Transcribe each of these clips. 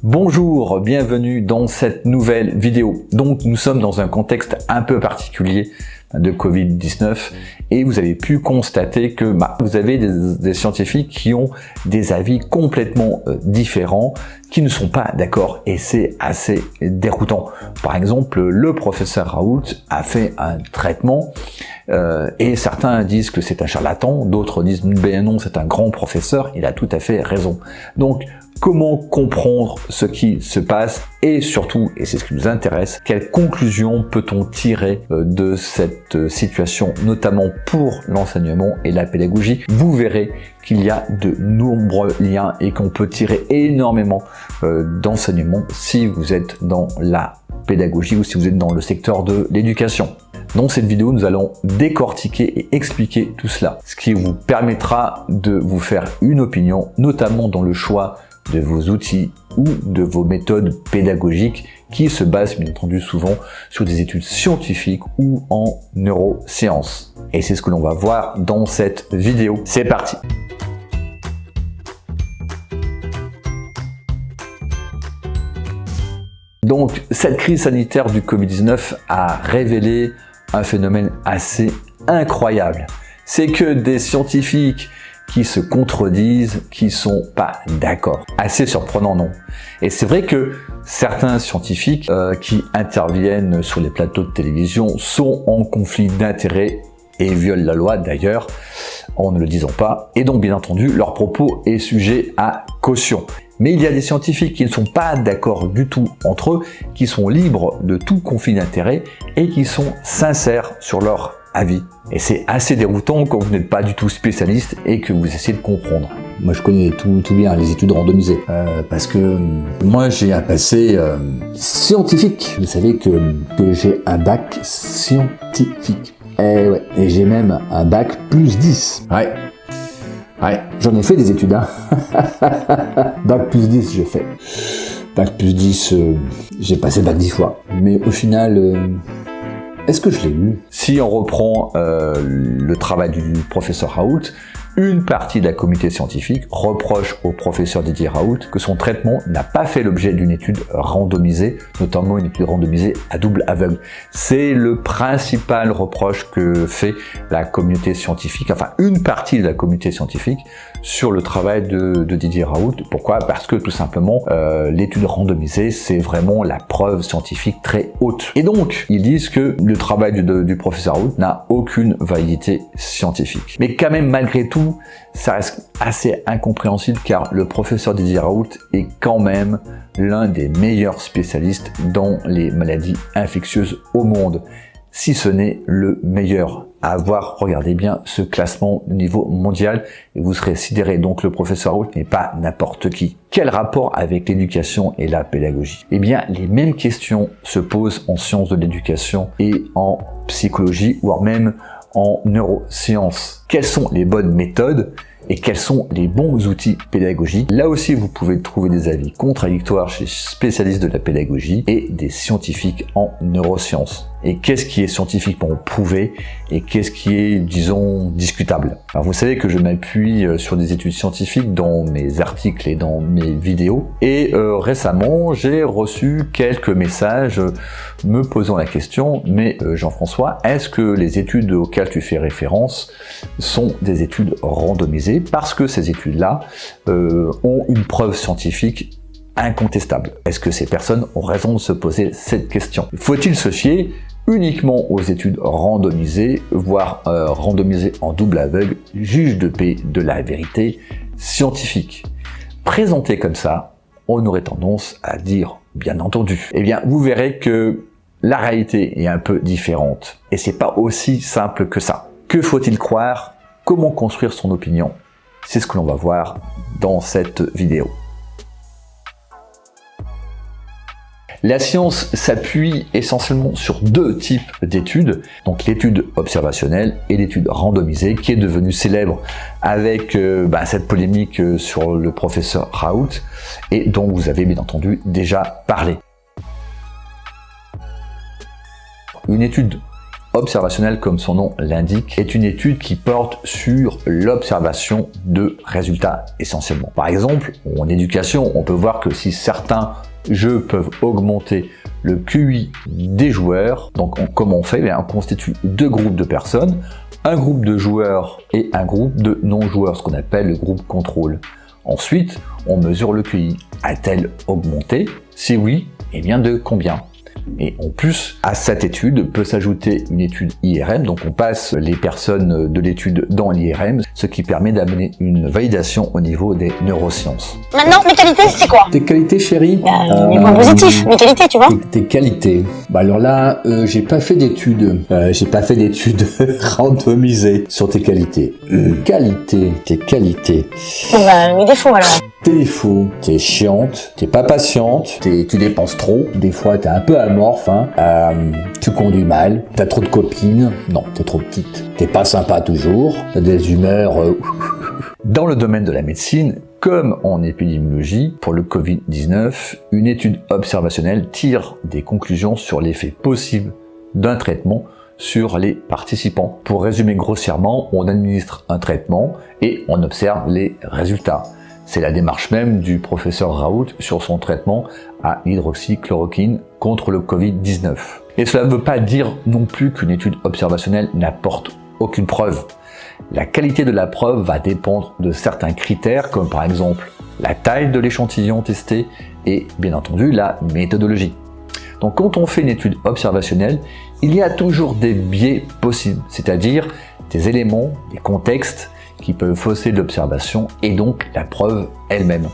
Bonjour, bienvenue dans cette nouvelle vidéo. Donc nous sommes dans un contexte un peu particulier de Covid-19 et vous avez pu constater que vous avez des scientifiques qui ont des avis complètement différents, qui ne sont pas d'accord et c'est assez déroutant. Par exemple, le professeur Raoult a fait un traitement et certains disent que c'est un charlatan, d'autres disent ben non, c'est un grand professeur, il a tout à fait raison. Donc comment comprendre ce qui se passe et surtout, et c'est ce qui nous intéresse, quelles conclusions peut-on tirer de cette situation, notamment pour l'enseignement et la pédagogie. Vous verrez qu'il y a de nombreux liens et qu'on peut tirer énormément d'enseignements si vous êtes dans la pédagogie ou si vous êtes dans le secteur de l'éducation. Dans cette vidéo, nous allons décortiquer et expliquer tout cela, ce qui vous permettra de vous faire une opinion, notamment dans le choix de vos outils ou de vos méthodes pédagogiques qui se basent bien entendu souvent sur des études scientifiques ou en neurosciences. Et c'est ce que l'on va voir dans cette vidéo. C'est parti! Donc, cette crise sanitaire du Covid-19 a révélé un phénomène assez incroyable. C'est que des scientifiques qui se contredisent, qui sont pas d'accord. Assez surprenant, non? Et c'est vrai que certains scientifiques qui interviennent sur les plateaux de télévision sont en conflit d'intérêts et violent la loi d'ailleurs, en ne le disant pas. Et donc, bien entendu, leur propos est sujet à caution. Mais il y a des scientifiques qui ne sont pas d'accord du tout entre eux, qui sont libres de tout conflit d'intérêts et qui sont sincères sur leur avis. Et c'est assez déroutant quand vous n'êtes pas du tout spécialiste et que vous essayez de comprendre. Moi je connais tout bien les études randomisées parce que moi j'ai un passé scientifique. Vous savez que j'ai un bac scientifique. Et j'ai même un bac plus 10. Ouais, j'en ai fait des études, hein. Bac plus 10, j'ai fait. Bac plus 10, j'ai passé le bac 10 fois. Mais au final, est-ce que je l'ai eu? Si on reprend le travail du professeur Raoult, une partie de la communauté scientifique reproche au professeur Didier Raoult que son traitement n'a pas fait l'objet d'une étude randomisée, notamment une étude randomisée à double aveugle. C'est le principal reproche que fait la communauté scientifique, enfin une partie de la communauté scientifique, sur le travail de Didier Raoult. Pourquoi? Parce que tout simplement, l'étude randomisée, c'est vraiment la preuve scientifique très haute. Et donc, ils disent que le travail du professeur Raoult n'a aucune validité scientifique. Mais quand même, malgré tout, ça reste assez incompréhensible car le professeur Didier Raoult est quand même l'un des meilleurs spécialistes dans les maladies infectieuses au monde, si ce n'est le meilleur. À voir, regardez bien ce classement au niveau mondial et vous serez sidéré. Donc le professeur Raoult n'est pas n'importe qui. Quel rapport avec l'éducation et la pédagogie? Eh bien, les mêmes questions se posent en sciences de l'éducation et en psychologie, voire même en neurosciences. Quelles sont les bonnes méthodes et quels sont les bons outils pédagogiques? Là aussi, vous pouvez trouver des avis contradictoires chez spécialistes de la pédagogie et des scientifiques en neurosciences. Et qu'est-ce qui est scientifiquement prouvé et qu'est-ce qui est, disons, discutable? Alors, vous savez que je m'appuie sur des études scientifiques dans mes articles et dans mes vidéos. Et récemment, j'ai reçu quelques messages me posant la question, mais Jean-François, est-ce que les études auxquelles tu fais référence sont des études randomisées? Parce que ces études-là ont une preuve scientifique incontestable. Est-ce que ces personnes ont raison de se poser cette question? Faut-il se fier uniquement aux études randomisées, voire randomisées en double aveugle, juge de paix de la vérité scientifique? Présenté comme ça, on aurait tendance à dire, bien entendu. Eh bien, vous verrez que la réalité est un peu différente. Et c'est pas aussi simple que ça. Que faut-il croire? Comment construire son opinion? C'est ce que l'on va voir dans cette vidéo. La science s'appuie essentiellement sur deux types d'études, donc l'étude observationnelle et l'étude randomisée, qui est devenue célèbre avec cette polémique sur le professeur Raoult, et dont vous avez bien entendu déjà parlé. Une étude observationnelle, comme son nom l'indique, est une étude qui porte sur l'observation de résultats essentiellement. Par exemple, en éducation, on peut voir que si certains jeux peuvent augmenter le QI des joueurs, donc comment on fait? On constitue deux groupes de personnes, un groupe de joueurs et un groupe de non-joueurs, ce qu'on appelle le groupe contrôle. Ensuite, on mesure le QI. A-t-elle augmenté? Si oui, eh bien de combien? Et en plus, à cette étude peut s'ajouter une étude IRM, donc on passe les personnes de l'étude dans l'IRM, ce qui permet d'amener une validation au niveau des neurosciences. Maintenant, mes qualités, c'est quoi? Tes qualités, chérie? Les points positifs, mes qualités, tu vois. Tes qualités. Alors là, j'ai pas fait d'études randomisées sur tes qualités. Tes qualités. Mes défauts alors. Tes défauts, t'es chiante, t'es pas patiente, tu dépenses trop, des fois t'es un peu amorphe, tu conduis mal, t'as trop de copines, non, t'es trop petite, t'es pas sympa toujours, t'as des humeurs... Dans le domaine de la médecine, comme en épidémiologie, pour le Covid-19, une étude observationnelle tire des conclusions sur l'effet possible d'un traitement sur les participants. Pour résumer grossièrement, on administre un traitement et on observe les résultats. C'est la démarche même du professeur Raoult sur son traitement à l'hydroxychloroquine contre le Covid-19. Et cela ne veut pas dire non plus qu'une étude observationnelle n'apporte aucune preuve. La qualité de la preuve va dépendre de certains critères, comme par exemple la taille de l'échantillon testé et bien entendu la méthodologie. Donc quand on fait une étude observationnelle, il y a toujours des biais possibles, c'est-à-dire des éléments, des contextes qui peuvent fausser l'observation et donc la preuve elle-même.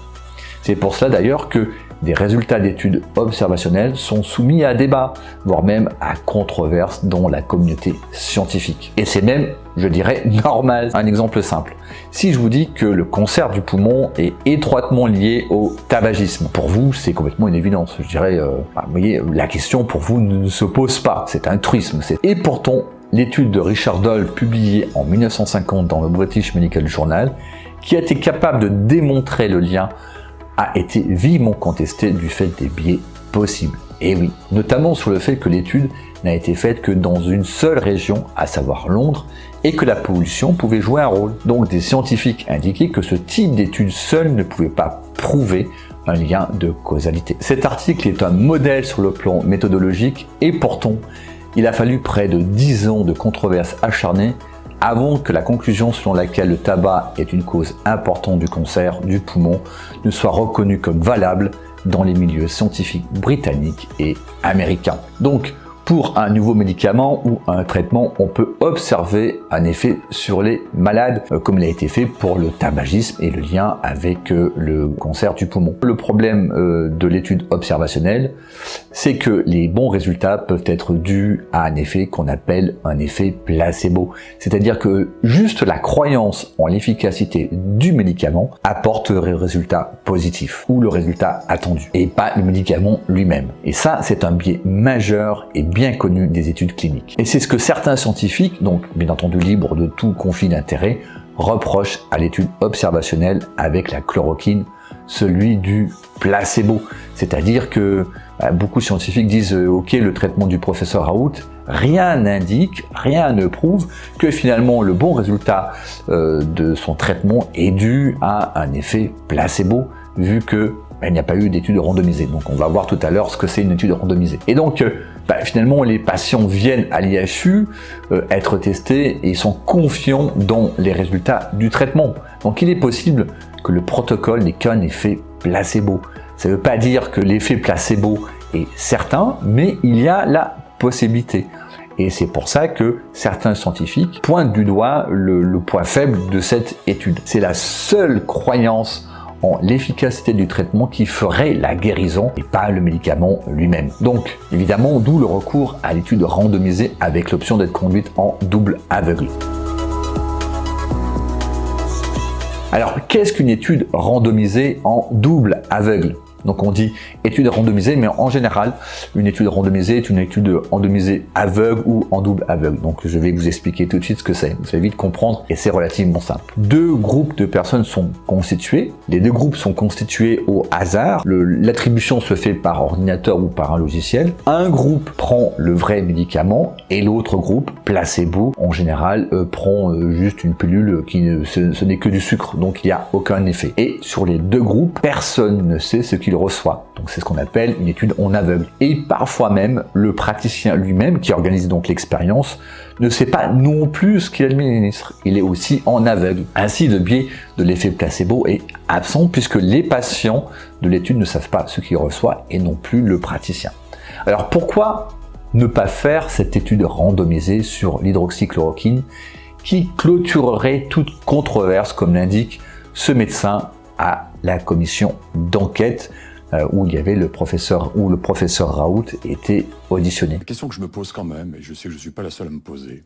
C'est pour cela d'ailleurs que des résultats d'études observationnelles sont soumis à débat, voire même à controverse dans la communauté scientifique. Et c'est même, je dirais, normal. Un exemple simple. Si je vous dis que le cancer du poumon est étroitement lié au tabagisme, pour vous, c'est complètement une évidence. Je dirais, vous voyez, la question pour vous ne se pose pas. C'est un truisme. Et pourtant, l'étude de Richard Doll, publiée en 1950 dans le British Medical Journal, qui a été capable de démontrer le lien, a été vivement contestée du fait des biais possibles. Et oui, notamment sur le fait que l'étude n'a été faite que dans une seule région, à savoir Londres, et que la pollution pouvait jouer un rôle. Donc des scientifiques indiquaient que ce type d'étude seul ne pouvait pas prouver un lien de causalité. Cet article est un modèle sur le plan méthodologique et pourtant, il a fallu près de 10 ans de controverses acharnées avant que la conclusion selon laquelle le tabac est une cause importante du cancer du poumon ne soit reconnue comme valable dans les milieux scientifiques britanniques et américains. Donc, pour un nouveau médicament ou un traitement, on peut observer un effet sur les malades, comme il a été fait pour le tabagisme et le lien avec le cancer du poumon. Le problème de l'étude observationnelle, c'est que les bons résultats peuvent être dus à un effet qu'on appelle un effet placebo. C'est-à-dire que juste la croyance en l'efficacité du médicament apporte le résultat positif ou le résultat attendu, et pas le médicament lui-même. Et ça, c'est un biais majeur et bien connu des études cliniques. Et c'est ce que certains scientifiques, donc bien entendu libres de tout conflit d'intérêt, reprochent à l'étude observationnelle avec la chloroquine, celui du placebo. C'est-à-dire que beaucoup de scientifiques disent ok, le traitement du professeur Raoult, rien n'indique, rien ne prouve que finalement le bon résultat de son traitement est dû à un effet placebo, vu que il n'y a pas eu d'étude randomisée. Donc on va voir tout à l'heure ce que c'est une étude randomisée. Et donc finalement les patients viennent à l'IHU être testés et sont confiants dans les résultats du traitement. Donc il est possible que le protocole n'ait qu'un effet placebo. Ça ne veut pas dire que l'effet placebo est certain, mais il y a la possibilité. Et c'est pour ça que certains scientifiques pointent du doigt le point faible de cette étude. C'est la seule croyance en l'efficacité du traitement qui ferait la guérison et pas le médicament lui-même. Donc, évidemment, d'où le recours à l'étude randomisée avec l'option d'être conduite en double aveugle. Alors, qu'est-ce qu'une étude randomisée en double aveugle ? Donc on dit étude randomisée, mais en général, une étude randomisée est une étude randomisée aveugle ou en double aveugle. Donc je vais vous expliquer tout de suite ce que c'est. Vous allez vite comprendre et c'est relativement simple. Deux groupes de personnes sont constitués. Les deux groupes sont constitués au hasard. L'attribution se fait par ordinateur ou par un logiciel. Un groupe prend le vrai médicament et l'autre groupe, placebo, en général, prend juste une pilule qui ce n'est que du sucre, donc il n'y a aucun effet. Et sur les deux groupes, personne ne sait ce qu'il reçoit. Donc c'est ce qu'on appelle une étude en aveugle. Et parfois même, le praticien lui-même, qui organise donc l'expérience, ne sait pas non plus ce qu'il administre. Il est aussi en aveugle. Ainsi, le biais de l'effet placebo est absent puisque les patients de l'étude ne savent pas ce qu'ils reçoivent et non plus le praticien. Alors pourquoi ne pas faire cette étude randomisée sur l'hydroxychloroquine qui clôturerait toute controverse, comme l'indique ce médecin à la commission d'enquête où il y avait le professeur Raoult était auditionné. La question que je me pose quand même, et je sais que je ne suis pas la seule à me poser,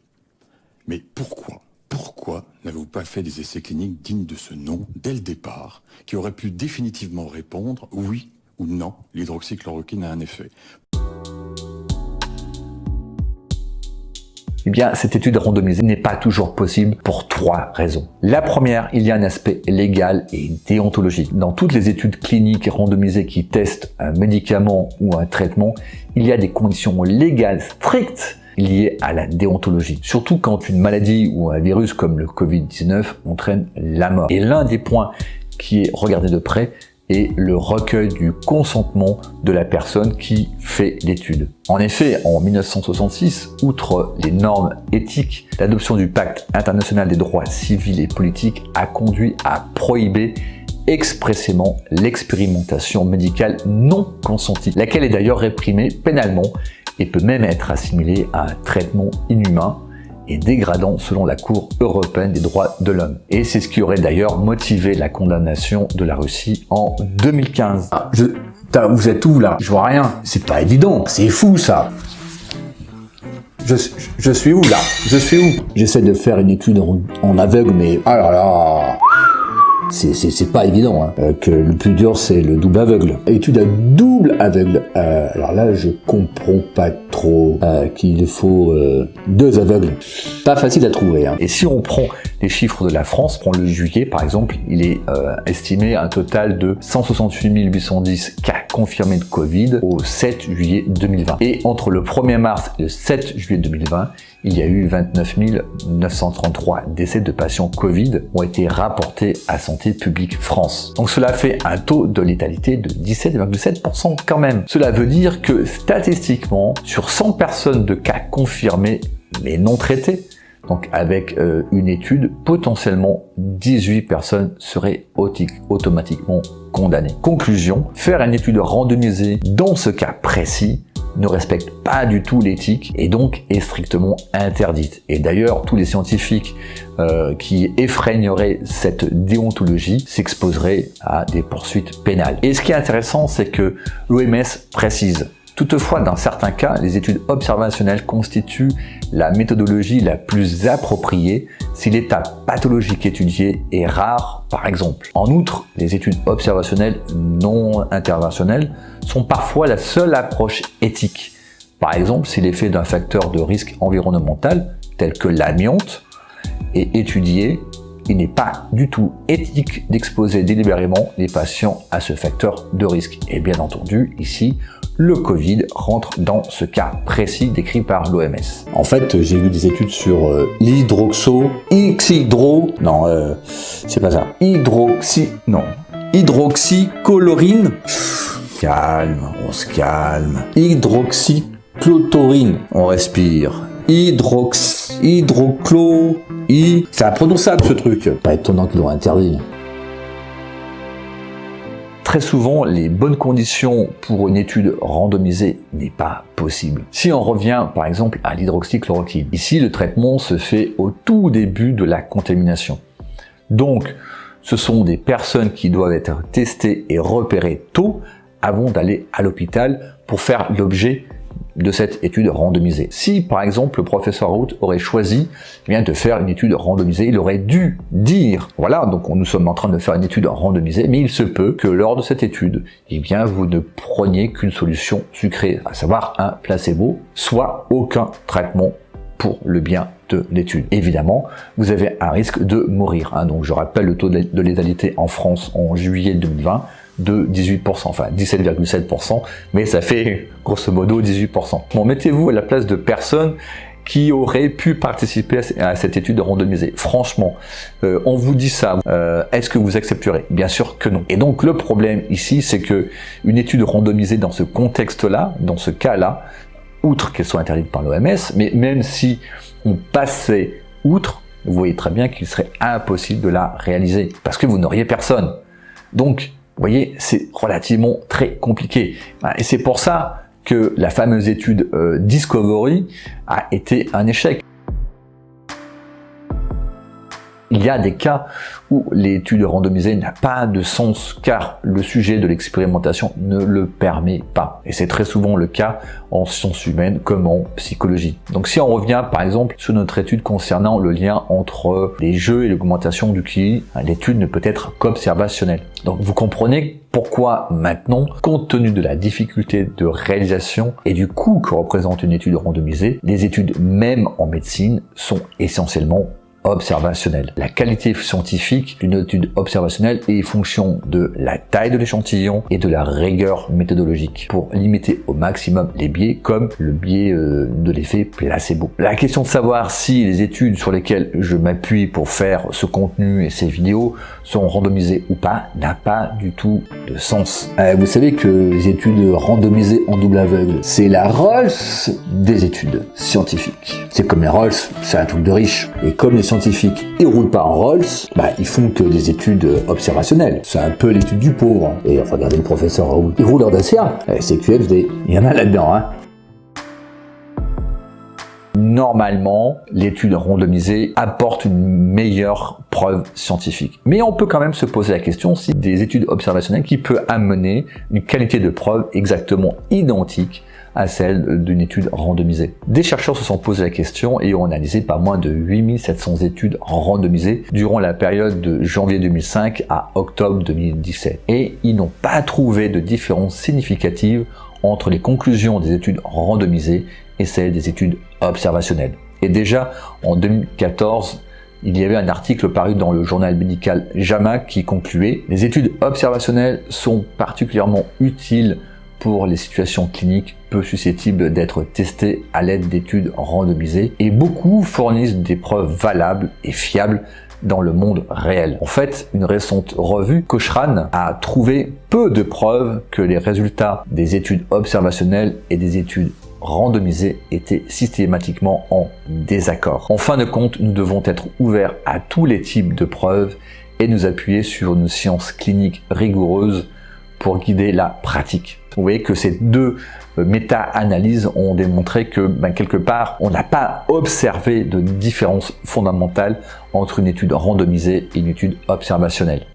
mais pourquoi n'avez-vous pas fait des essais cliniques dignes de ce nom dès le départ, qui auraient pu définitivement répondre oui ou non, l'hydroxychloroquine a un effet? Eh bien, cette étude randomisée n'est pas toujours possible pour trois raisons. La première, il y a un aspect légal et déontologique. Dans toutes les études cliniques randomisées qui testent un médicament ou un traitement, il y a des conditions légales strictes liées à la déontologie. Surtout quand une maladie ou un virus comme le Covid-19 entraîne la mort. Et l'un des points qui est regardé de près est le recueil du consentement de la personne qui fait l'étude. En effet, en 1966, outre les normes éthiques, l'adoption du Pacte international des droits civils et politiques a conduit à prohiber expressément l'expérimentation médicale non consentie, laquelle est d'ailleurs réprimée pénalement et peut même être assimilée à un traitement inhumain et dégradant selon la Cour européenne des droits de l'homme. Et c'est ce qui aurait d'ailleurs motivé la condamnation de la Russie en 2015. Vous êtes où là? Je vois rien. C'est pas évident. C'est fou ça. Je suis où là? Je suis où? J'essaie de faire une étude en aveugle, mais alors là, c'est pas évident. Hein. Que le plus dur c'est le double aveugle. Étude à double aveugle. Alors là, je comprends pas trop qu'il faut deux aveugles. Pas facile à trouver. Hein. Et si on prend les chiffres de la France, prend le juillet par exemple, il est estimé un total de 168 810 cas confirmés de Covid au 7 juillet 2020. Et entre le 1er mars et le 7 juillet 2020, il y a eu 29 933 décès de patients Covid ont été rapportés à Santé publique France. Donc cela fait un taux de létalité de 17,7% quand même. Cela veut dire que statistiquement, sur 100 personnes de cas confirmés mais non traités, donc avec une étude, potentiellement 18 personnes seraient automatiquement condamnées. Conclusion, faire une étude randomisée dans ce cas précis ne respecte pas du tout l'éthique et donc est strictement interdite. Et d'ailleurs, tous les scientifiques qui effreigneraient cette déontologie s'exposeraient à des poursuites pénales. Et ce qui est intéressant, c'est que l'OMS précise: toutefois, dans certains cas, les études observationnelles constituent la méthodologie la plus appropriée si l'état pathologique étudié est rare, par exemple. En outre, les études observationnelles non interventionnelles sont parfois la seule approche éthique. Par exemple, si l'effet d'un facteur de risque environnemental, tel que l'amiante, est étudié, il n'est pas du tout éthique d'exposer délibérément les patients à ce facteur de risque. Et bien entendu, ici, le Covid rentre dans ce cas précis décrit par l'OMS. En fait, j'ai lu des études sur hydroxychloroquine. Calme, on se calme. Hydroxychloroquine, on respire. C'est imprononçable ce truc. Pas étonnant qu'ils l'ont interdit. Très souvent, les bonnes conditions pour une étude randomisée n'est pas possible. Si on revient par exemple à l'hydroxychloroquine, ici le traitement se fait au tout début de la contamination. Donc, ce sont des personnes qui doivent être testées et repérées tôt avant d'aller à l'hôpital pour faire l'objet de cette étude randomisée. Si par exemple le professeur Raoult aurait choisi de faire une étude randomisée, il aurait dû dire, voilà, donc nous sommes en train de faire une étude randomisée, mais il se peut que lors de cette étude, vous ne preniez qu'une solution sucrée, à savoir un placebo, soit aucun traitement pour le bien de l'étude. Évidemment, vous avez un risque de mourir. Donc je rappelle le taux de létalité en France en juillet 2020 de 18%, enfin 17,7%, mais ça fait grosso modo 18%. Bon, mettez-vous à la place de personnes qui auraient pu participer à cette étude randomisée. Franchement, on vous dit ça, est-ce que vous accepterez? Bien sûr que non. Et donc le problème ici, c'est que une étude randomisée dans ce contexte-là, dans ce cas-là, outre qu'elle soit interdite par l'OMS, mais même si on passait outre, vous voyez très bien qu'il serait impossible de la réaliser, parce que vous n'auriez personne. Donc, vous voyez, c'est relativement très compliqué. Et c'est pour ça que la fameuse étude Discovery a été un échec. Il y a des cas où l'étude randomisée n'a pas de sens car le sujet de l'expérimentation ne le permet pas. Et c'est très souvent le cas en sciences humaines comme en psychologie. Donc si on revient par exemple sur notre étude concernant le lien entre les jeux et l'augmentation du QI, l'étude ne peut être qu'observationnelle. Donc vous comprenez pourquoi maintenant, compte tenu de la difficulté de réalisation et du coût que représente une étude randomisée, les études même en médecine sont essentiellement observationnelle. La qualité scientifique d'une étude observationnelle est fonction de la taille de l'échantillon et de la rigueur méthodologique pour limiter au maximum les biais comme le biais de l'effet placebo. La question de savoir si les études sur lesquelles je m'appuie pour faire ce contenu et ces vidéos sont randomisées ou pas n'a pas du tout de sens. Vous savez que les études randomisées en double aveugle, c'est la Rolls des études scientifiques. C'est comme les Rolls, c'est un truc de riche. Et comme les scientifiques, ils roulent pas en Rolls, ils font que des études observationnelles. C'est un peu l'étude du pauvre. Et regardez le professeur Raoult, il roule en Dacia. C'est QFD. Il y en a là-dedans, Normalement, l'étude randomisée apporte une meilleure preuve scientifique. Mais on peut quand même se poser la question si des études observationnelles qui peuvent amener une qualité de preuve exactement identique à celle d'une étude randomisée. Des chercheurs se sont posé la question et ont analysé pas moins de 8700 études randomisées durant la période de janvier 2005 à octobre 2017. Et ils n'ont pas trouvé de différence significative entre les conclusions des études randomisées et celles des études observationnelles. Et déjà, en 2014, il y avait un article paru dans le journal médical JAMA qui concluait « Les études observationnelles sont particulièrement utiles pour les situations cliniques peu susceptibles d'être testées à l'aide d'études randomisées et beaucoup fournissent des preuves valables et fiables dans le monde réel. » En fait, une récente revue, Cochrane, a trouvé peu de preuves que les résultats des études observationnelles et des études randomisées étaient systématiquement en désaccord. En fin de compte, nous devons être ouverts à tous les types de preuves et nous appuyer sur une science clinique rigoureuse pour guider la pratique. Vous voyez que ces deux méta-analyses ont démontré que, quelque part, on n'a pas observé de différence fondamentale entre une étude randomisée et une étude observationnelle.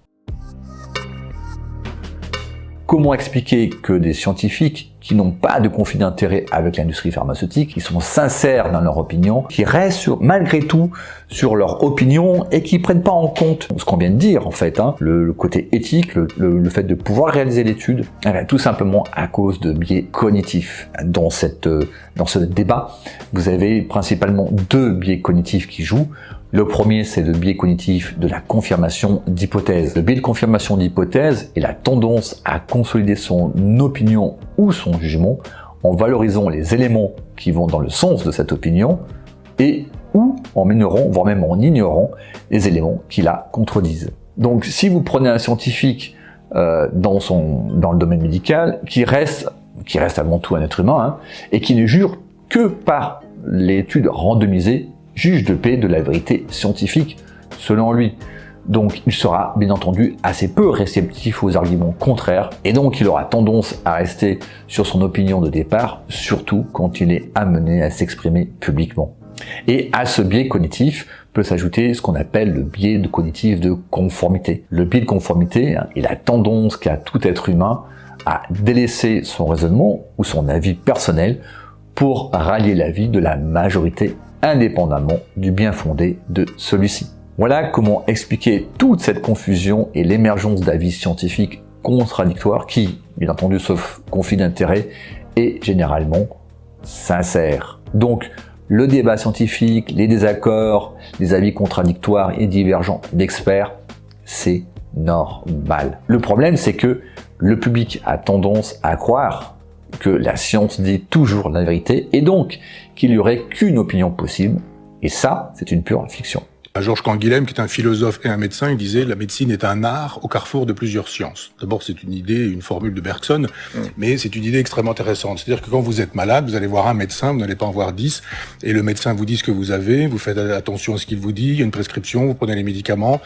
Comment expliquer que des scientifiques qui n'ont pas de conflit d'intérêt avec l'industrie pharmaceutique, qui sont sincères dans leur opinion, qui restent malgré tout sur leur opinion et qui prennent pas en compte ce qu'on vient de dire en fait, le côté éthique, le fait de pouvoir réaliser l'étude, tout simplement à cause de biais cognitifs. Dans ce débat, vous avez principalement deux biais cognitifs qui jouent. Le premier, c'est le biais cognitif de la confirmation d'hypothèse. Le biais de confirmation d'hypothèse est la tendance à consolider son opinion ou son jugement en valorisant les éléments qui vont dans le sens de cette opinion et ou en ignorant, voire même en ignorant, les éléments qui la contredisent. Donc si vous prenez un scientifique dans le domaine médical qui reste avant tout un être humain et qui ne jure que par l'étude randomisée, juge de paix de la vérité scientifique selon lui. Donc il sera bien entendu assez peu réceptif aux arguments contraires et donc il aura tendance à rester sur son opinion de départ, surtout quand il est amené à s'exprimer publiquement. Et à ce biais cognitif peut s'ajouter ce qu'on appelle le biais cognitif de conformité. Le biais de conformité est la tendance qu'a tout être humain à délaisser son raisonnement ou son avis personnel pour rallier l'avis de la majorité indépendamment du bien fondé de celui-ci. Voilà comment expliquer toute cette confusion et l'émergence d'avis scientifiques contradictoires qui, bien entendu, sauf conflit d'intérêts, est généralement sincère. Donc, le débat scientifique, les désaccords, les avis contradictoires et divergents d'experts, c'est normal. Le problème, c'est que le public a tendance à croire que la science dit toujours la vérité et donc qu'il n'y aurait qu'une opinion possible. Et ça, c'est une pure fiction. Georges Canguilhem, qui est un philosophe et un médecin, il disait « La médecine est un art au carrefour de plusieurs sciences ». D'abord, c'est une idée, une formule de Bergson, mais c'est une idée extrêmement intéressante. C'est-à-dire que quand vous êtes malade, vous allez voir un médecin, vous n'allez pas en voir 10, et le médecin vous dit ce que vous avez, vous faites attention à ce qu'il vous dit, il y a une prescription, vous prenez les médicaments.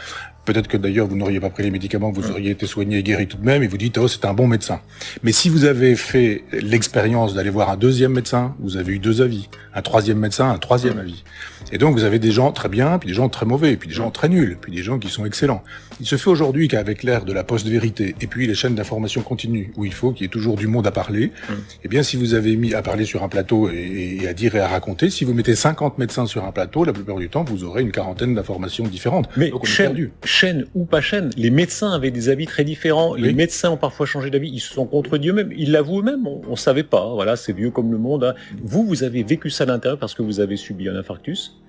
Peut-être que d'ailleurs vous n'auriez pas pris les médicaments, vous auriez été soigné et guéri tout de même, et vous dites « Oh, c'est un bon médecin ». Mais si vous avez fait l'expérience d'aller voir un deuxième médecin, vous avez eu 2 avis. Un troisième médecin, un troisième avis. Et donc vous avez des gens très bien, puis des gens très mauvais, puis des gens très nuls, puis des gens qui sont excellents. Il se fait aujourd'hui qu'avec l'ère de la post-vérité, et puis les chaînes d'information continues, où il faut qu'il y ait toujours du monde à parler, eh bien si vous avez mis à parler sur un plateau et à dire et à raconter, si vous mettez 50 médecins sur un plateau, la plupart du temps, vous aurez une quarantaine d'informations différentes. Mais donc on est perdu. Chaîne ou pas chaîne, les médecins avaient des avis très différents. Les médecins ont parfois changé d'avis. Ils se sont contredits eux-mêmes. Ils l'avouent eux-mêmes. On savait pas. Voilà, c'est vieux comme le monde. Hein. Vous avez vécu ça à l'intérieur parce que vous avez subi un infarctus,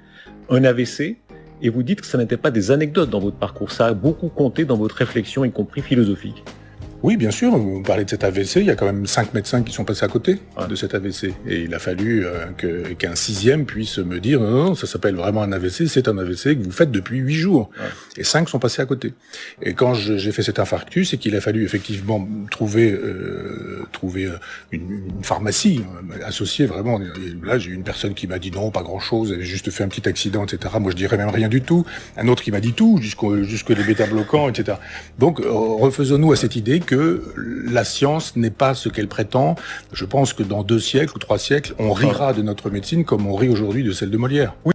un AVC, et vous dites que ça n'était pas des anecdotes dans votre parcours. Ça a beaucoup compté dans votre réflexion, y compris philosophique. Oui, bien sûr. Vous parlez de cet AVC. Il y a quand même 5 médecins qui sont passés à côté de cet AVC. Et il a fallu qu'un 6e puisse me dire non, ça s'appelle vraiment un AVC. C'est un AVC que vous faites depuis 8 jours. Et 5 sont passés à côté. Et quand j'ai fait cet infarctus, c'est qu'il a fallu effectivement trouver une pharmacie associée vraiment. Et là, j'ai eu une personne qui m'a dit non, pas grand-chose. Elle avait juste fait un petit accident, etc. Moi, je dirais même rien du tout. Un autre qui m'a dit tout, jusque les bêta-bloquants, etc. Donc, refaisons-nous à cette idée que la science n'est pas ce qu'elle prétend. Je pense que dans 2 siècles ou 3 siècles, on rira de notre médecine comme on rit aujourd'hui de celle de Molière. Oui.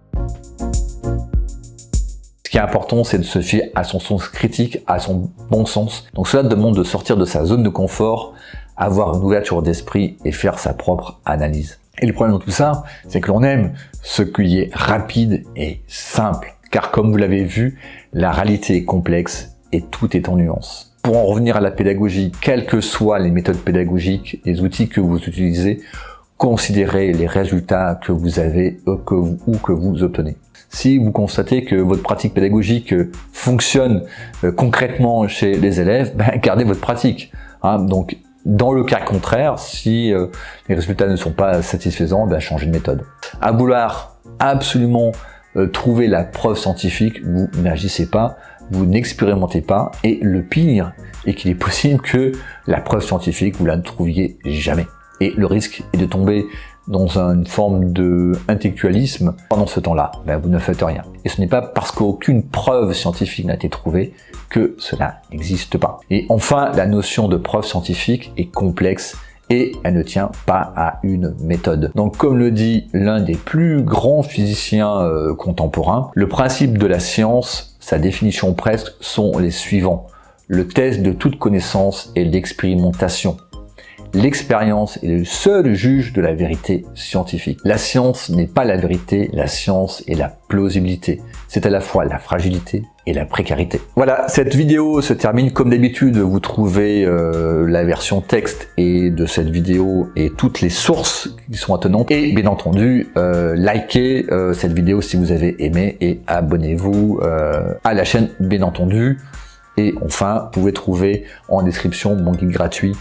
Ce qui est important, c'est de se fier à son sens critique, à son bon sens. Donc cela demande de sortir de sa zone de confort, avoir une ouverture d'esprit et faire sa propre analyse. Et le problème dans tout ça, c'est que l'on aime ce qui est rapide et simple. Car comme vous l'avez vu, la réalité est complexe et tout est en nuances. Pour en revenir à la pédagogie, quelles que soient les méthodes pédagogiques, les outils que vous utilisez, considérez les résultats que vous avez ou que vous obtenez. Si vous constatez que votre pratique pédagogique fonctionne concrètement chez les élèves, gardez votre pratique. Donc, dans le cas contraire, si les résultats ne sont pas satisfaisants, changez de méthode. À vouloir absolument trouver la preuve scientifique, vous n'agissez pas, vous n'expérimentez pas, et le pire est qu'il est possible que la preuve scientifique, vous la ne trouviez jamais. Et le risque est de tomber dans une forme de intellectualisme. Pendant ce temps-là, vous ne faites rien. Et ce n'est pas parce qu'aucune preuve scientifique n'a été trouvée que cela n'existe pas. Et enfin, la notion de preuve scientifique est complexe et elle ne tient pas à une méthode. Donc comme le dit l'un des plus grands physiciens contemporains, le principe de la science, sa définition presque, sont les suivants. Le test de toute connaissance est l'expérimentation. L'expérience est le seul juge de la vérité scientifique. La science n'est pas la vérité, la science est la plausibilité. C'est à la fois la fragilité et la précarité. Voilà, cette vidéo se termine comme d'habitude. Vous trouvez la version texte et de cette vidéo et toutes les sources qui sont attenantes. Et bien entendu, likez cette vidéo si vous avez aimé et abonnez-vous à la chaîne bien entendu. Et enfin, vous pouvez trouver en description mon guide gratuit.